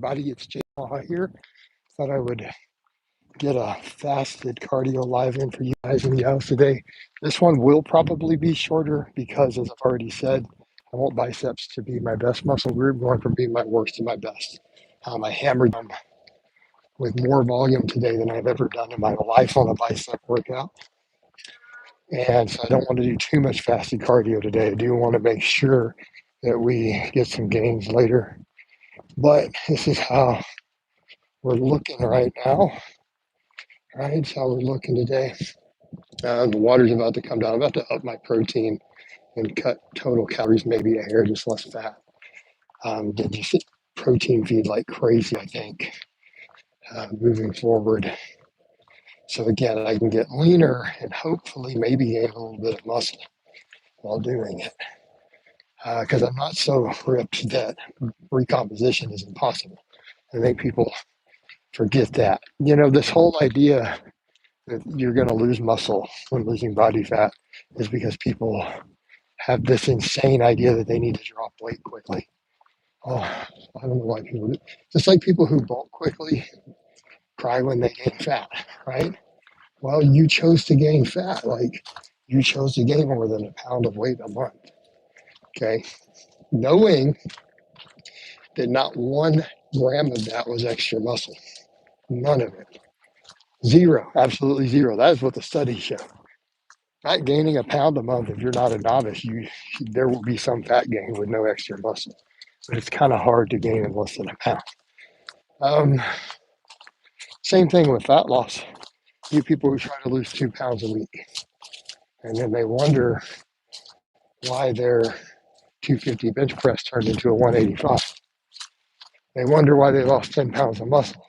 everybody. It's Blaha here. Thought I would get a fasted cardio live in for you guys in the house today. This one will probably be shorter because, as I've already said, I want biceps to be my best muscle group, going from being my worst to my best. I hammered them with more volume today than I've ever done in my life on a bicep workout. And so I don't want to do too much fasted cardio today. I do want to make sure that we get some gains later. But this is how we're looking right now. Right, that's how we're looking today. The water's about to come down. I'm about to up my protein and cut total calories, maybe a hair, just less fat. Just protein feed like crazy, I think, moving forward. So again, I can get leaner and hopefully maybe gain a little bit of muscle while doing it. Because I'm not so ripped that recomposition is impossible. I think people forget that. You know, this whole idea that you're going to lose muscle when losing body fat is because people have this insane idea that they need to drop weight quickly. Oh, I don't know why people do. Just like people who bulk quickly cry when they gain fat, right? Well, you chose to gain fat. Like, you chose to gain more than a pound of weight a month. Okay. Knowing that not 1 gram of that was extra muscle. None of it. Zero. Absolutely zero. That is what the studies show. Not gaining a pound a month, if you're not a novice, there will be some fat gain with no extra muscle. But it's kind of hard to gain in less than a pound. Same thing with fat loss. You people who try to lose 2 pounds a week, and then they wonder why their 250 bench press turned into a 185. They wonder why they lost 10 pounds of muscle.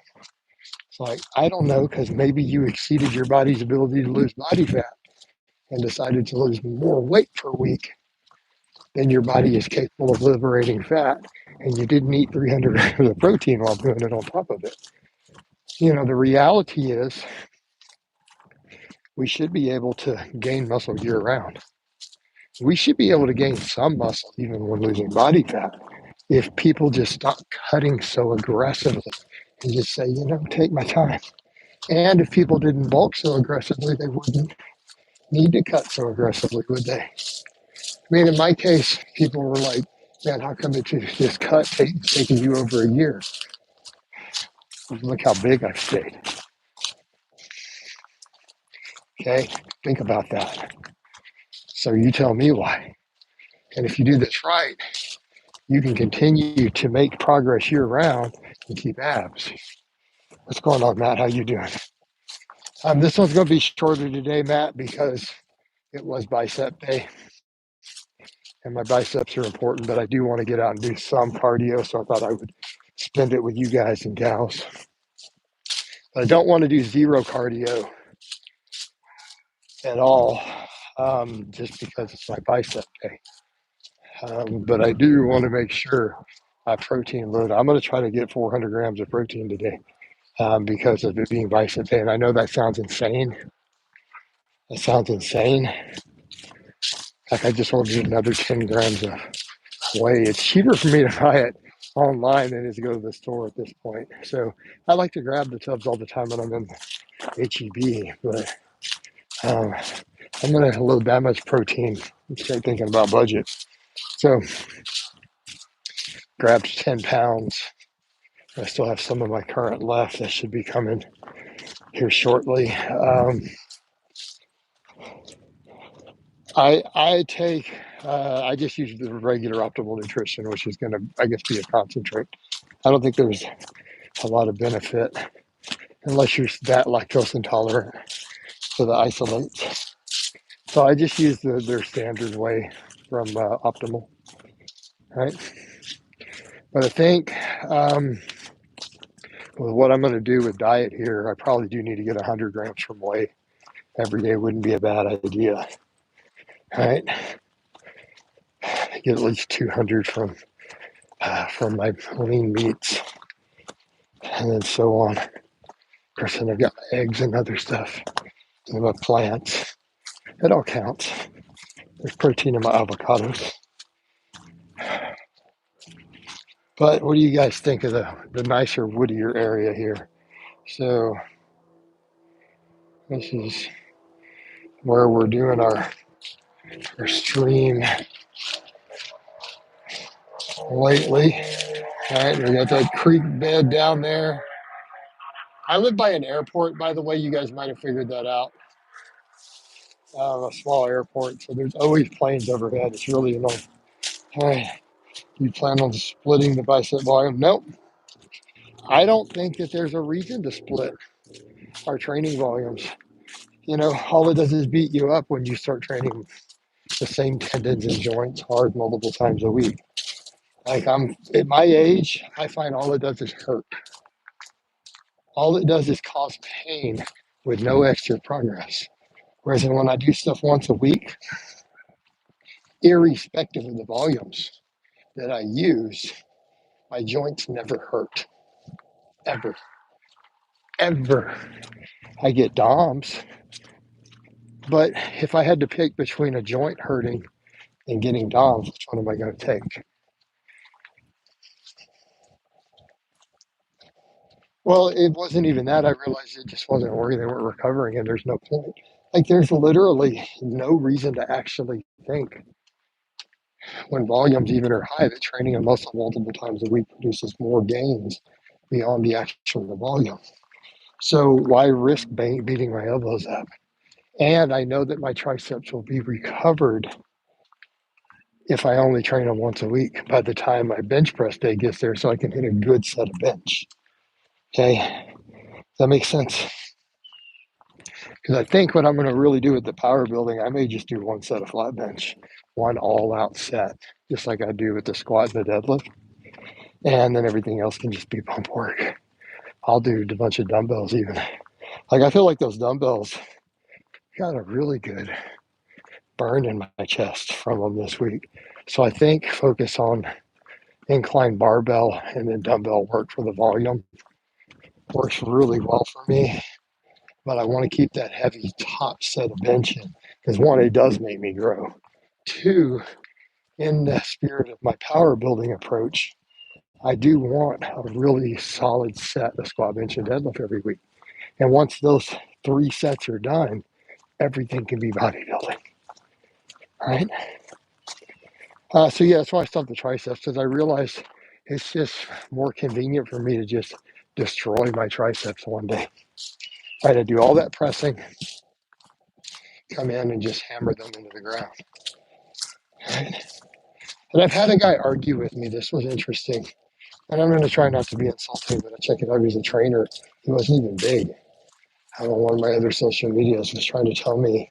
It's like, I don't know, because maybe you exceeded your body's ability to lose body fat and decided to lose more weight per week than your body is capable of liberating fat, and you didn't eat 300 grams of protein while doing it on top of it. You know, the reality is we should be able to gain muscle year round. We should be able to gain some muscle even when losing body fat if people just stop cutting so aggressively and just say, you know, take my time. And if people didn't bulk so aggressively, they wouldn't need to cut so aggressively, would they? I mean, in my case, people were like, man, how come this cut taking you over a year? Look how big I've stayed. Okay, think about that. So you tell me why. And if you do this right, you can continue to make progress year round and keep abs. What's going on, Matt? How you doing? This one's going to be shorter today, Matt, because it was bicep day. And my biceps are important, but I do want to get out and do some cardio, so I thought I would spend it with you guys and gals. But I don't want to do zero cardio at all, just because it's my bicep day. But I do want to make sure I protein load. I'm going to try to get 400 grams of protein today because of it being bicep day. And I know that sounds insane. That sounds insane. Like I just ordered another 10 grams of whey. It's cheaper for me to buy it online than it is to go to the store at this point. So I like to grab the tubs all the time when I'm in HEB, but I'm going to load that much protein and start thinking about budget. So grabbed 10 pounds. I still have some of my current left that should be coming here shortly. I just use the regular optimal nutrition, which is going to, I guess, be a concentrate. I don't think there's a lot of benefit unless you're that lactose intolerant for the isolates. So I just use their standard whey from Optimal, right? But I think with what I'm going to do with diet here, I probably do need to get 100 grams from whey every day. Wouldn't be a bad idea, right? Get at least 200 from my lean meats, and then so on. Of course, then I've got my eggs and other stuff, and my plants. It all counts. There's protein in my avocados. But what do you guys think of the nicer, woodier area here? So this is where we're doing our stream lately. All right, we got that creek bed down there. I live by an airport, by the way. You guys might have figured that out. A small airport, so there's always planes overhead. It's really annoying. All right, you plan on splitting the bicep volume? Nope. I don't think that there's a reason to split our training volumes. You know, all it does is beat you up when you start training the same tendons and joints hard multiple times a week. Like I'm at my age, I find all it does is hurt. All it does is cause pain with no extra progress. Whereas when I do stuff once a week, irrespective of the volumes that I use, my joints never hurt. Ever. Ever. I get DOMs, but if I had to pick between a joint hurting and getting DOMs, which one am I going to take? Well, it wasn't even that. I realized it just wasn't working. They weren't recovering, and there's no point. Like, there's literally no reason to actually think when volumes even are high that training a muscle multiple times a week produces more gains beyond the actual volume. So why risk beating my elbows up? And I know that my triceps will be recovered if I only train them once a week by the time my bench press day gets there, so I can hit a good set of bench. Okay, does that make sense? Because I think what I'm going to really do with the power building, I may just do one set of flat bench, one all out set, just like I do with the squat and the deadlift. And then everything else can just be pump work. I'll do a bunch of dumbbells even. Like I feel like those dumbbells got a really good burn in my chest from them this week. So I think focus on incline barbell and then dumbbell work for the volume works really well for me. But I want to keep that heavy top set of bench in because one, it does make me grow. Two, in the spirit of my power building approach, I do want a really solid set of squat, bench, and deadlift every week. And once those 3 sets are done, everything can be bodybuilding. All right. So yeah, that's why I stopped the triceps because I realized it's just more convenient for me to just destroy my triceps one day. I had to do all that pressing, come in and just hammer them into the ground. Right? And I've had a guy argue with me. This was interesting. And I'm going to try not to be insulting, but I check it out. He's a trainer. He wasn't even big. On one of my other social medias was trying to tell me,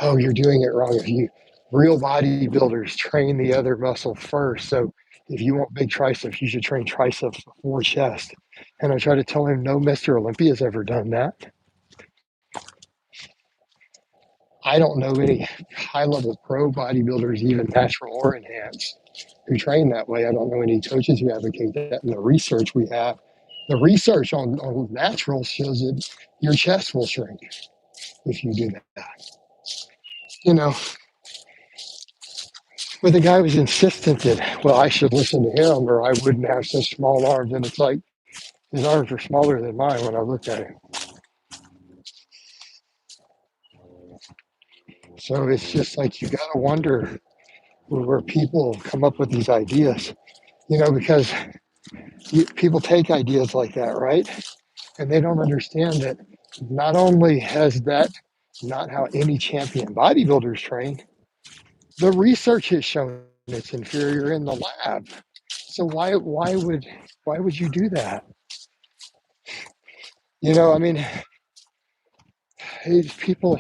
oh, you're doing it wrong. If you real bodybuilders train the other muscle first. So if you want big triceps, you should train triceps before chest. And I try to tell him, no, Mr. Olympia's ever done that. I don't know any high-level pro bodybuilders, even natural or enhanced, who train that way. I don't know any coaches who advocate that. And the research we have, the research on natural shows that your chest will shrink if you do that. You know, but the guy was insistent that, well, I should listen to him or I wouldn't have such small arms. And it's like his arms are smaller than mine when I look at him. So it's just like you got to wonder where people come up with these ideas, because people take ideas like that, right? And they don't understand that not only has that not how any champion bodybuilders train, the research has shown it's inferior in the lab. So why would you do that? I mean, people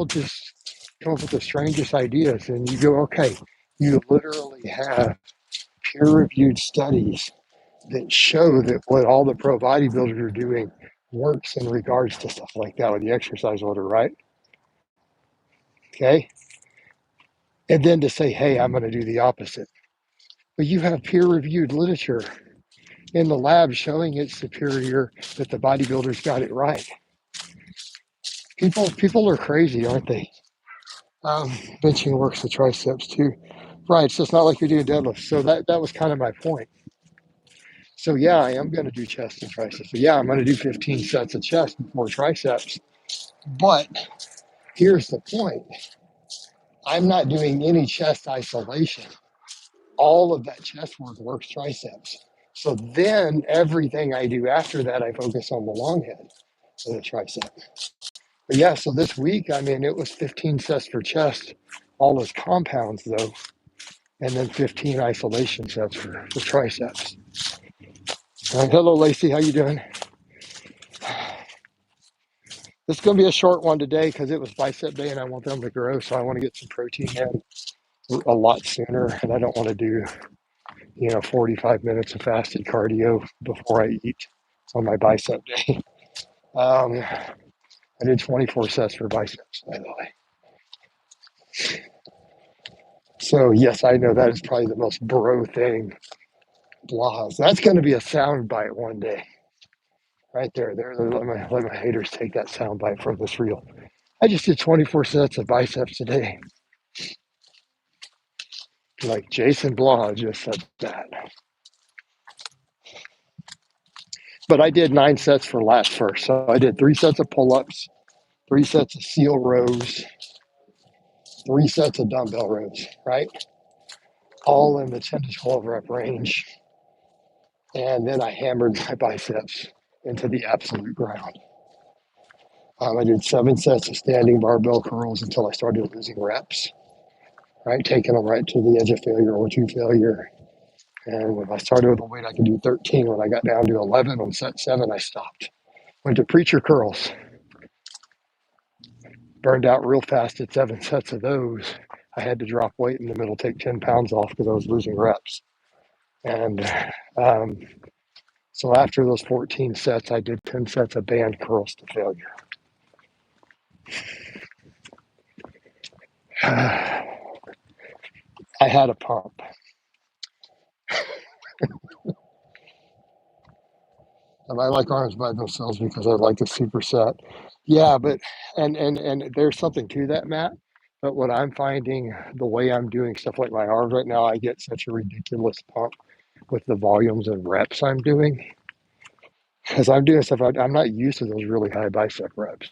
just come up with the strangest ideas, and you go, okay, you literally have peer-reviewed studies that show that what all the pro bodybuilders are doing works in regards to stuff like that with the exercise order, right? Okay. And then to say, hey, I'm going to do the opposite. But you have peer-reviewed literature in the lab showing it's superior, that the bodybuilders got it right. People are crazy, aren't they? Benching works the triceps too. Right. So it's not like you're doing deadlifts. So that was kind of my point. So yeah, I am going to do chest and triceps. So yeah, I'm going to do 15 sets of chest before triceps. But here's the point. I'm not doing any chest isolation. All of that chest works triceps. So then everything I do after that, I focus on the long head of the tricep. But yeah, so this week, I mean, it was 15 sets for chest, all those compounds though, and then 15 isolation sets for triceps. All right, hello, Lacey. How you doing? This is going to be a short one today because it was bicep day and I want them to grow. So I want to get some protein in a lot sooner. And I don't want to do, 45 minutes of fasted cardio before I eat on my bicep day. I did 24 sets for biceps, by the way. So yes, I know that is probably the most bro thing. Blahas. That's going to be a sound bite one day. Right there. Let my haters take that sound bite from this reel. I just did 24 sets of biceps today. Like Jason Blaha just said that. But I did 9 sets for lats first. So I did 3 sets of pull-ups, 3 sets of seal rows, 3 sets of dumbbell rows, right? All in the 10 to 12 rep range. And then I hammered my biceps into the absolute ground. I did 7 sets of standing barbell curls until I started losing reps, right? Taking them right to the edge of failure or to failure. And when I started with a weight, I could do 13. When I got down to 11 on set 7, I stopped. Went to preacher curls. Burned out real fast at 7 sets of those. I had to drop weight in the middle, take 10 pounds off because I was losing reps. And um, so after those 14 sets, I did 10 sets of band curls to failure. I had a pump. And I like arms by themselves because I like the superset. Yeah, but and there's something to that, Matt. But what I'm finding, the way I'm doing stuff like my arms right now, I get such a ridiculous pump with the volumes and reps I'm doing. Because I'm doing stuff, I'm not used to those really high bicep reps.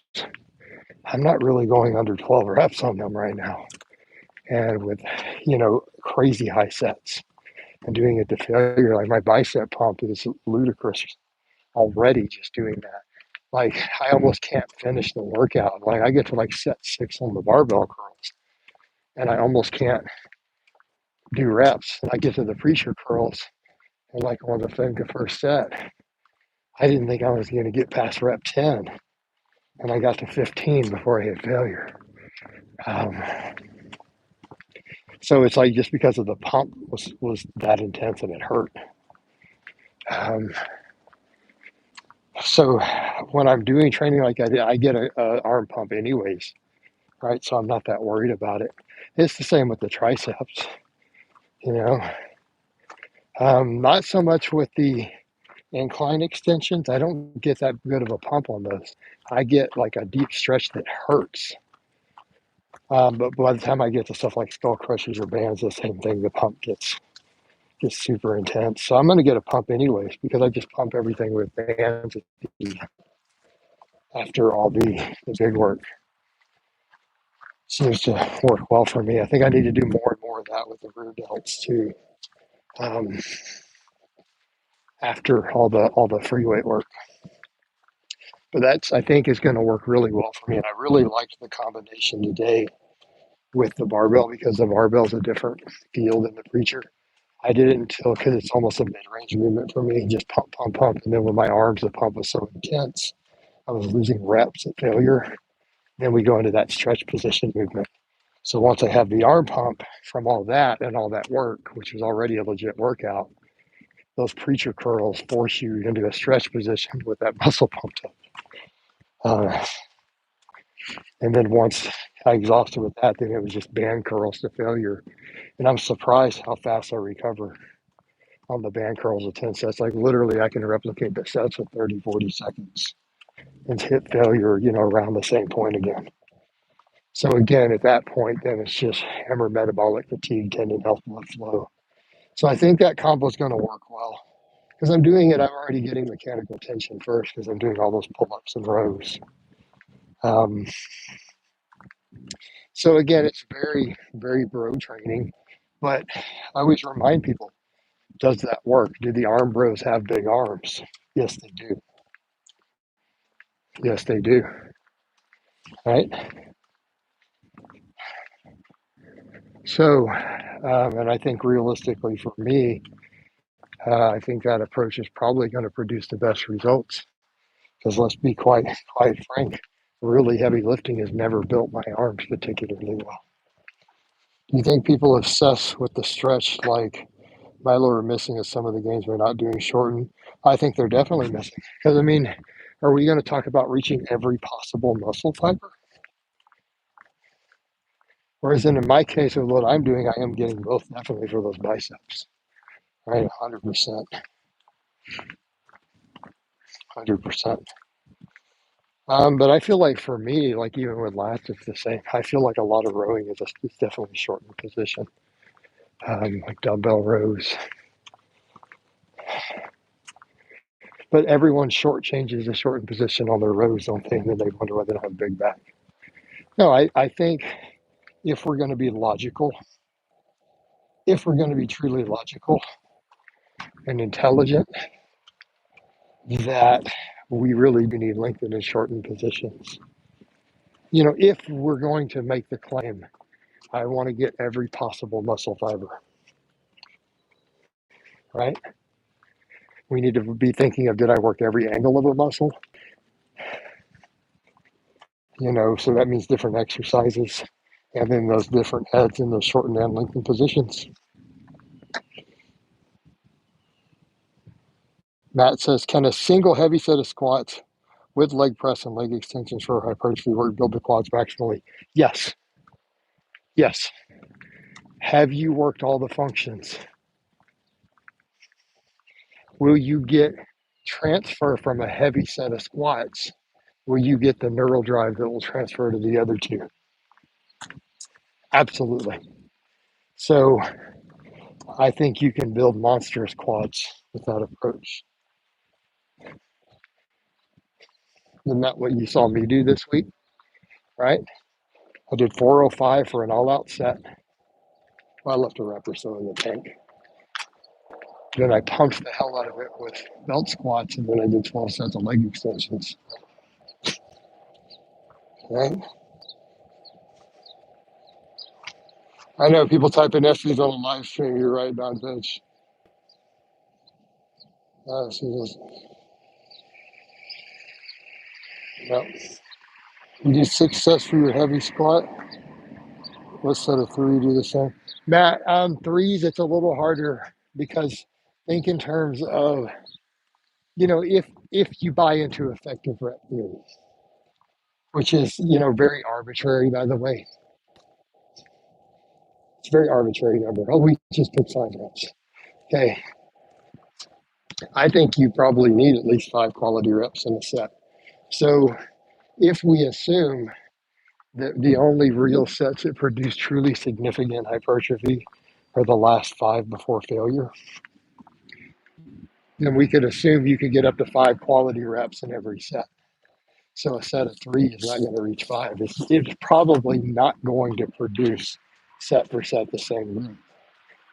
I'm not really going under 12 reps on them right now. And with, crazy high sets and doing it to failure, like my bicep pump is ludicrous already just doing that. Like I almost can't finish the workout. Like I get to like set 6 on the barbell curls and I almost can't do reps. And I get to the preacher curls and like on the first set, I didn't think I was going to get past rep 10. And I got to 15 before I hit failure. Um, so it's like just because of the pump was that intense and it hurt. Um, so when I'm doing training like I did, I get a arm pump anyways, right? So I'm not that worried about it. It's the same with the triceps, you know. Not so much with the incline extensions. I don't get that good of a pump on those. I get like a deep stretch that hurts. But by the time I get to stuff like skull crushers or bands, the same thing. The pump gets super intense. So I'm going to get a pump anyways because I just pump everything with bands after all the big work. Seems to work well for me. I think I need to do more and more of that with the rear delts too. Um, After all the free weight work, but that's I think is going to work really well for me. And I really liked the combination today with the barbell because the barbell is a different feel than the preacher. I did it until because it's almost a mid-range movement for me, just pump, pump, pump, and then with my arms, the pump was so intense, I was losing reps at failure. Then we go into that stretch position movement. So once I have the arm pump from all that and all that work, which is already a legit workout, those preacher curls force you into a stretch position with that muscle pumped up. Uh, and then once I exhausted with that, then it was just band curls to failure. And I'm surprised how fast I recover on the band curls of 10 sets. Like literally, I can replicate the sets with 30, 40 seconds and hit failure, around the same point again. So again, at that point, then it's just hammer metabolic fatigue, tendon health, blood flow. So I think that combo is going to work well. Because I'm doing it, I'm already getting mechanical tension first because I'm doing all those pull-ups and rows. Um, so again, it's very, very bro training. But I always remind people, does that work? Do the arm bros have big arms? Yes, they do. Yes, they do. Right? So, and I think realistically for me, I think that approach is probably going to produce the best results. Because let's be quite frank, really heavy lifting has never built my arms particularly well. Do you think people obsess with the stretch like Milo are missing at some of the games we're not doing shortened? I think they're definitely missing. Because, I mean, are we going to talk about reaching every possible muscle fiber? Whereas in my case with what I'm doing, I am getting both definitely for those biceps. Right? 100%. 100%. But I feel like for me, like even with lats, it's the same. I feel like a lot of rowing is definitely shortened position, like dumbbell rows. But everyone short changes the shortened position on their rows, don't they? And then they wonder why they don't have a big back. No, I think if we're going to be logical, if we're going to be truly logical and intelligent, that we really do need lengthened and shortened positions. You know, if we're going to make the claim, I want to get every possible muscle fiber, right? We need to be thinking of, did I work every angle of a muscle? You know, so that means different exercises and then those different heads in those shortened and lengthened positions. Matt says, can a single heavy set of squats with leg press and leg extensions for hypertrophy work build the quads maximally? Yes. Yes. Have you worked all the functions? Will you get transfer from a heavy set of squats? Will you get the neural drive that will transfer to the other two? Absolutely. So I think you can build monstrous quads with that approach. Isn't that what you saw me do this week? Right? I did 405 for an all-out set. Well, I left a rep or so in the tank. Then I pumped the hell out of it with belt squats, and then I did 12 sets of leg extensions. Right? I know people type in SCs on a live stream. You're right, Don Finch. Yep. You do 6 sets for your heavy squat. What set of 3 do the same? Matt, threes, it's a little harder because think in terms of, you know, if you buy into effective rep theory, which is, you know, very arbitrary, by the way. It's a very arbitrary number. Oh, we just picked 5 reps. Okay. I think you probably need at least 5 quality reps in a set. So if we assume that the only real sets that produce truly significant hypertrophy are the last 5 before failure, then we could assume you could get up to 5 quality reps in every set. So a set of 3 is not going to reach 5. It's probably not going to produce set for set the same way.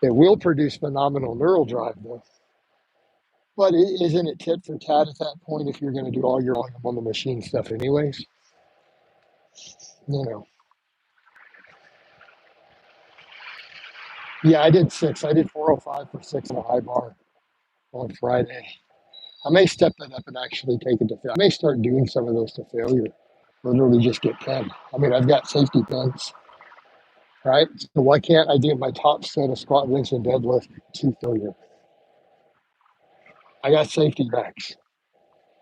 It will produce phenomenal neural drive though. But isn't it tit for tat at that point if you're going to do all your volume on the machine stuff anyways? You know. Yeah, I did 6. I did 405 for 6 on a high bar on Friday. I may step that up and actually take it to failure. I may start doing some of those to failure. Literally just get pinned. I mean, I've got safety pins, right? So why can't I do my top set of squat, bench, and deadlift to failure? I got safety backs.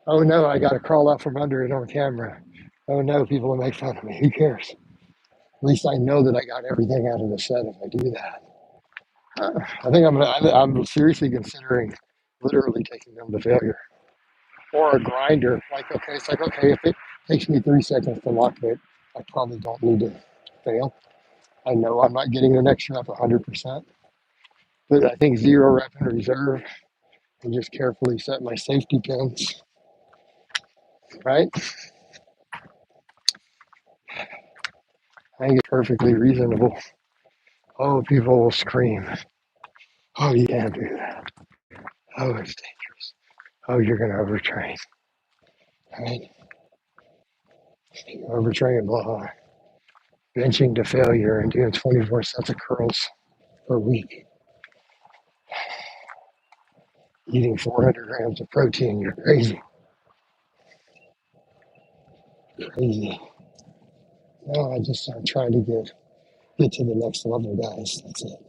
Oh no, I got to crawl out from under it on camera. Oh no, people will make fun of me. Who cares? At least I know that I got everything out of the set if I do that. I think I'm seriously considering literally taking them to failure. Or a grinder. Like, okay, it's like, okay, if it takes me 3 seconds to lock it, I probably don't need to fail. I know I'm not getting the next rep 100%, but I think 0 rep in reserve and just carefully set my safety pins, right? I think it's perfectly reasonable. Oh, people will scream. Oh, you can't do that. Oh, it's dangerous. Oh, you're going to overtrain, right? Overtrain, blah. Benching to failure and doing 24 sets of curls per week. Eating 400 grams of protein. You're crazy. Crazy. No, I'm trying to get to the next level, guys. That's it.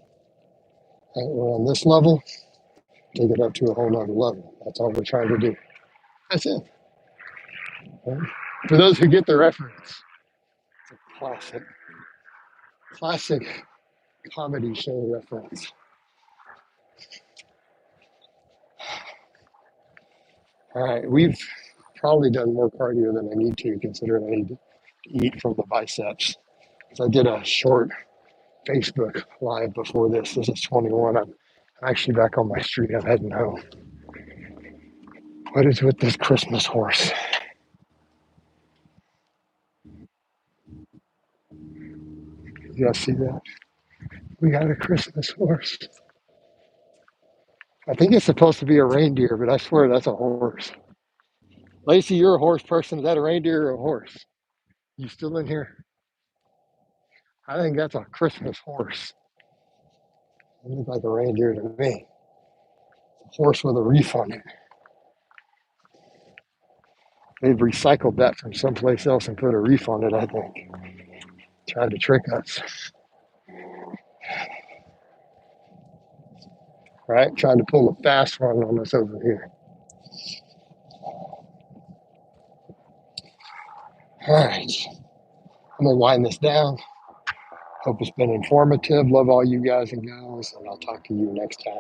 Right, we're on this level, take it up to a whole nother level. That's all we're trying to do. That's it. Right? For those who get the reference, it's a classic comedy show reference. All right, we've probably done more cardio than I need to, considering I need to eat from the biceps. So I did a short Facebook live before this. This is 21. I'm actually back on my street. I'm heading home. What is with this Christmas horse? You guys see that? We got a Christmas horse. I think it's supposed to be a reindeer, but I swear that's a horse. Lacey, you're a horse person. Is that a reindeer or a horse? You still in here? I think that's a Christmas horse. It looks like a reindeer to me. A horse with a reef on it. They've recycled that from someplace else and put a reef on it, I think. Tried to trick us. Right? Trying to pull a fast one on us over here. All right. I'm going to wind this down. Hope it's been informative. Love all you guys and gals, and I'll talk to you next time.